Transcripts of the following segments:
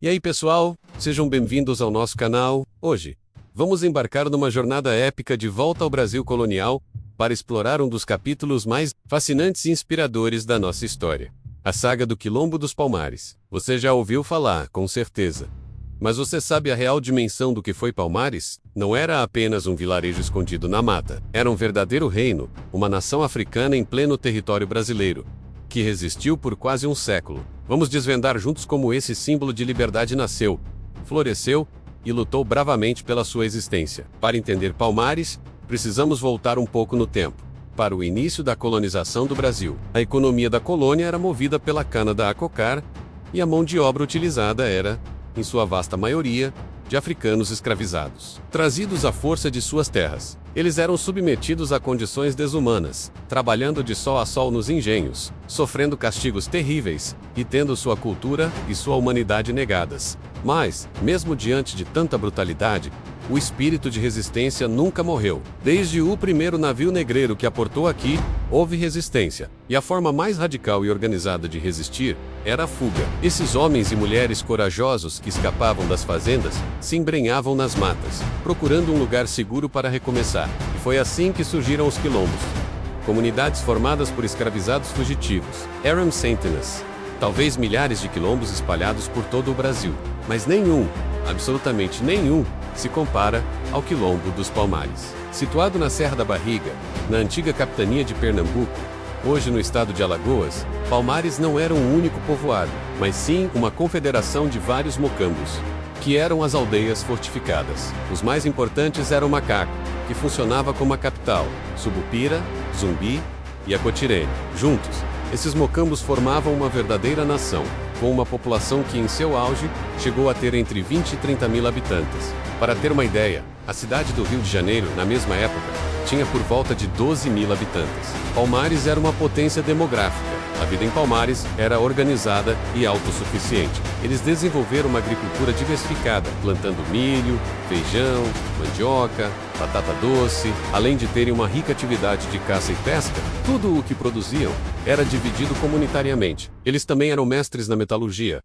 E aí pessoal, sejam bem-vindos ao nosso canal. Hoje, vamos embarcar numa jornada épica de volta ao Brasil colonial, para explorar um dos capítulos mais fascinantes e inspiradores da nossa história. A saga do Quilombo dos Palmares. Você já ouviu falar, com certeza. Mas você sabe a real dimensão do que foi Palmares? Não era apenas um vilarejo escondido na mata. Era um verdadeiro reino, uma nação africana em pleno território brasileiro, que resistiu por quase um século. Vamos desvendar juntos como esse símbolo de liberdade nasceu, floresceu e lutou bravamente pela sua existência. Para entender Palmares, precisamos voltar um pouco no tempo, para o início da colonização do Brasil. A economia da colônia era movida pela cana-da-açúcar e a mão de obra utilizada era, em sua vasta maioria, de africanos escravizados, trazidos à força de suas terras. Eles eram submetidos a condições desumanas, trabalhando de sol a sol nos engenhos, sofrendo castigos terríveis e tendo sua cultura e sua humanidade negadas. Mas, mesmo diante de tanta brutalidade, o espírito de resistência nunca morreu. Desde o primeiro navio negreiro que aportou aqui, houve resistência. E a forma mais radical e organizada de resistir era a fuga. Esses homens e mulheres corajosos que escapavam das fazendas se embrenhavam nas matas, procurando um lugar seguro para recomeçar. E foi assim que surgiram os quilombos. Comunidades formadas por escravizados fugitivos. Eram centenas, talvez milhares de quilombos espalhados por todo o Brasil. Mas nenhum, absolutamente nenhum, se compara ao Quilombo dos Palmares. Situado na Serra da Barriga, na antiga capitania de Pernambuco, hoje no estado de Alagoas, Palmares não era um único povoado, mas sim uma confederação de vários mocambos, que eram as aldeias fortificadas. Os mais importantes eram Macaco, que funcionava como a capital, Subupira, Zumbi e Acotirene. Juntos, esses mocambos formavam uma verdadeira nação, com uma população que em seu auge chegou a ter entre 20 e 30 mil habitantes. Para ter uma ideia, a cidade do Rio de Janeiro, na mesma época, tinha por volta de 12 mil habitantes. Palmares era uma potência demográfica. A vida em Palmares era organizada e autossuficiente. Eles desenvolveram uma agricultura diversificada, plantando milho, feijão, mandioca, batata doce, além de terem uma rica atividade de caça e pesca. Tudo o que produziam era dividido comunitariamente. Eles também eram mestres na metalurgia,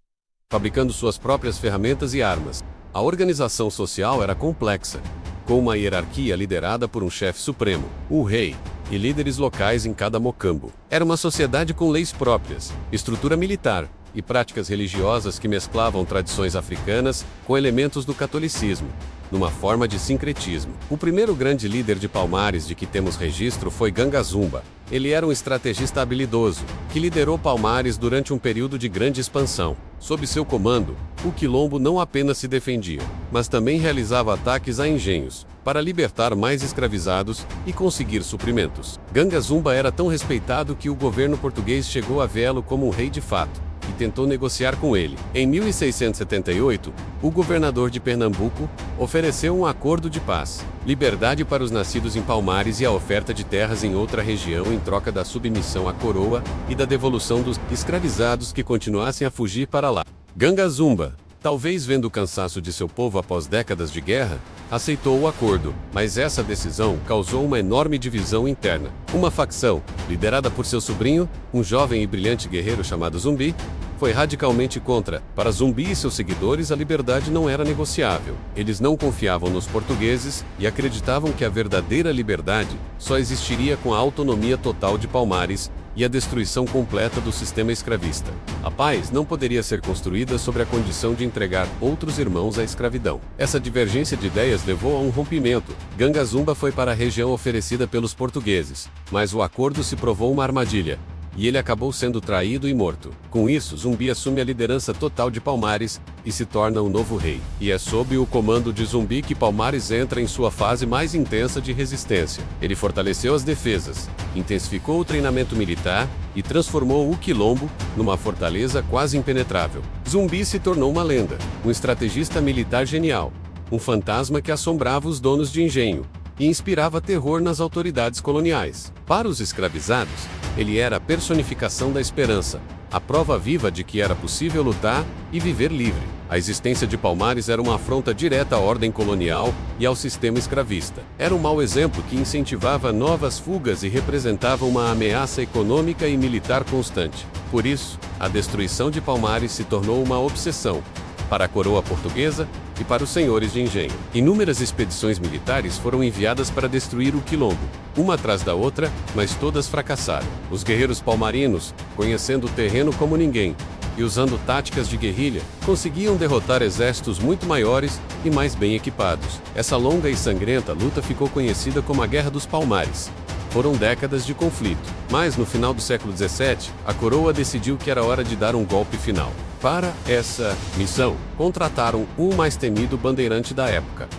fabricando suas próprias ferramentas e armas. A organização social era complexa, com uma hierarquia liderada por um chefe supremo, o rei, e líderes locais em cada mocambo. Era uma sociedade com leis próprias, estrutura militar e práticas religiosas que mesclavam tradições africanas com elementos do catolicismo, numa forma de sincretismo. O primeiro grande líder de Palmares de que temos registro foi Ganga Zumba. Ele era um estrategista habilidoso, que liderou Palmares durante um período de grande expansão. Sob seu comando, o quilombo não apenas se defendia, mas também realizava ataques a engenhos, para libertar mais escravizados e conseguir suprimentos. Ganga Zumba era tão respeitado que o governo português chegou a vê-lo como um rei de fato, e tentou negociar com ele. Em 1678, o governador de Pernambuco ofereceu um acordo de paz, liberdade para os nascidos em Palmares e a oferta de terras em outra região em troca da submissão à coroa e da devolução dos escravizados que continuassem a fugir para lá. Ganga Zumba, talvez vendo o cansaço de seu povo após décadas de guerra, aceitou o acordo, mas essa decisão causou uma enorme divisão interna. Uma facção, liderada por seu sobrinho, um jovem e brilhante guerreiro chamado Zumbi, foi radicalmente contra. Para Zumbi e seus seguidores, a liberdade não era negociável. Eles não confiavam nos portugueses e acreditavam que a verdadeira liberdade só existiria com a autonomia total de Palmares e a destruição completa do sistema escravista. A paz não poderia ser construída sobre a condição de entregar outros irmãos à escravidão. Essa divergência de ideias levou a um rompimento. Ganga Zumba foi para a região oferecida pelos portugueses, mas o acordo se provou uma armadilha, e ele acabou sendo traído e morto. Com isso, Zumbi assume a liderança total de Palmares e se torna o novo rei. E é sob o comando de Zumbi que Palmares entra em sua fase mais intensa de resistência. Ele fortaleceu as defesas, intensificou o treinamento militar e transformou o quilombo numa fortaleza quase impenetrável. Zumbi se tornou uma lenda, um estrategista militar genial, um fantasma que assombrava os donos de engenho e inspirava terror nas autoridades coloniais. Para os escravizados, ele era a personificação da esperança, a prova viva de que era possível lutar e viver livre. A existência de Palmares era uma afronta direta à ordem colonial e ao sistema escravista. Era um mau exemplo que incentivava novas fugas e representava uma ameaça econômica e militar constante. Por isso, a destruição de Palmares se tornou uma obsessão, para a coroa portuguesa e para os senhores de engenho. Inúmeras expedições militares foram enviadas para destruir o quilombo, uma atrás da outra, mas todas fracassaram. Os guerreiros palmarinos, conhecendo o terreno como ninguém, e usando táticas de guerrilha, conseguiam derrotar exércitos muito maiores e mais bem equipados. Essa longa e sangrenta luta ficou conhecida como a Guerra dos Palmares. Foram décadas de conflito, mas no final do século XVII, a coroa decidiu que era hora de dar um golpe final. Para essa missão, contrataram o mais temido bandeirante da época,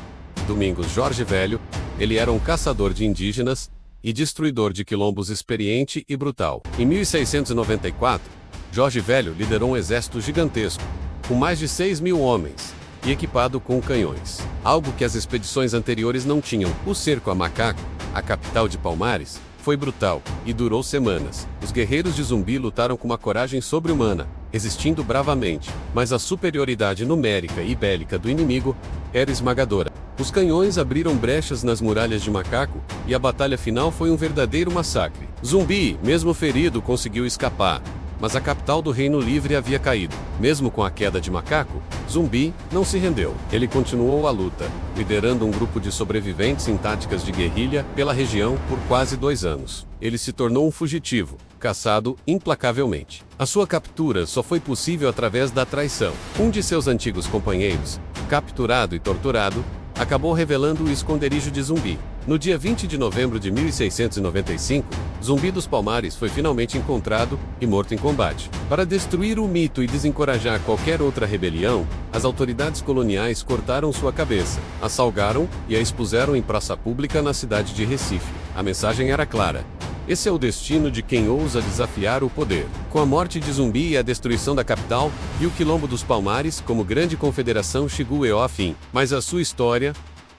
Domingos Jorge Velho. Ele era um caçador de indígenas e destruidor de quilombos experiente e brutal. Em 1694, Jorge Velho liderou um exército gigantesco, com mais de 6.000 homens, e equipado com canhões. Algo que as expedições anteriores não tinham. O cerco a Macaco, a capital de Palmares, foi brutal e durou semanas. Os guerreiros de Zumbi lutaram com uma coragem sobre-humana, resistindo bravamente, mas a superioridade numérica e bélica do inimigo era esmagadora. Os canhões abriram brechas nas muralhas de Macaco e a batalha final foi um verdadeiro massacre. Zumbi, mesmo ferido, conseguiu escapar, mas a capital do Reino Livre havia caído. Mesmo com a queda de Macaco, Zumbi não se rendeu. Ele continuou a luta, liderando um grupo de sobreviventes em táticas de guerrilha pela região por quase 2 anos. Ele se tornou um fugitivo, caçado implacavelmente. A sua captura só foi possível através da traição. Um de seus antigos companheiros, capturado e torturado, acabou revelando o esconderijo de Zumbi. No dia 20 de novembro de 1695, Zumbi dos Palmares foi finalmente encontrado e morto em combate. Para destruir o mito e desencorajar qualquer outra rebelião, as autoridades coloniais cortaram sua cabeça, a salgaram e a expuseram em praça pública na cidade de Recife. A mensagem era clara: esse é o destino de quem ousa desafiar o poder. Com a morte de Zumbi e a destruição da capital, e o Quilombo dos Palmares, como grande confederação, chegou ao fim. Mas a sua história,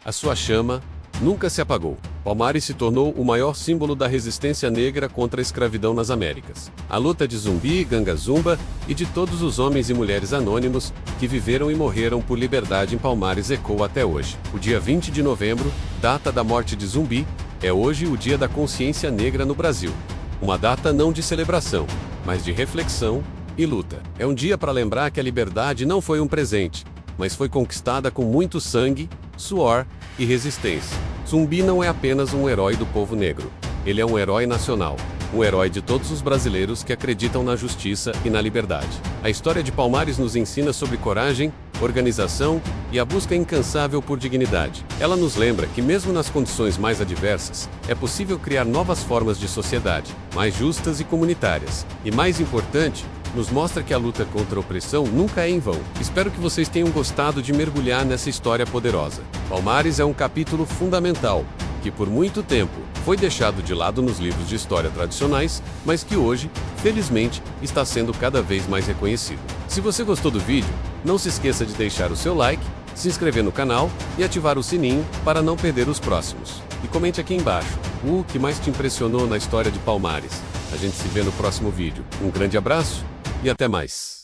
a sua chama, nunca se apagou. Palmares se tornou o maior símbolo da resistência negra contra a escravidão nas Américas. A luta de Zumbi, Gangazumba e de todos os homens e mulheres anônimos que viveram e morreram por liberdade em Palmares ecoa até hoje. O dia 20 de novembro, data da morte de Zumbi, é hoje o Dia da Consciência Negra no Brasil. Uma data não de celebração, mas de reflexão e luta. É um dia para lembrar que a liberdade não foi um presente, mas foi conquistada com muito sangue, suor e resistência. Zumbi não é apenas um herói do povo negro. Ele é um herói nacional, um herói de todos os brasileiros que acreditam na justiça e na liberdade. A história de Palmares nos ensina sobre coragem, organização e a busca incansável por dignidade. Ela nos lembra que mesmo nas condições mais adversas, é possível criar novas formas de sociedade, mais justas e comunitárias. E mais importante, nos mostra que a luta contra a opressão nunca é em vão. Espero que vocês tenham gostado de mergulhar nessa história poderosa. Palmares é um capítulo fundamental, que por muito tempo foi deixado de lado nos livros de história tradicionais, mas que hoje, felizmente, está sendo cada vez mais reconhecido. Se você gostou do vídeo, não se esqueça de deixar o seu like, se inscrever no canal e ativar o sininho para não perder os próximos. E comente aqui embaixo o que mais te impressionou na história de Palmares. A gente se vê no próximo vídeo. Um grande abraço e até mais!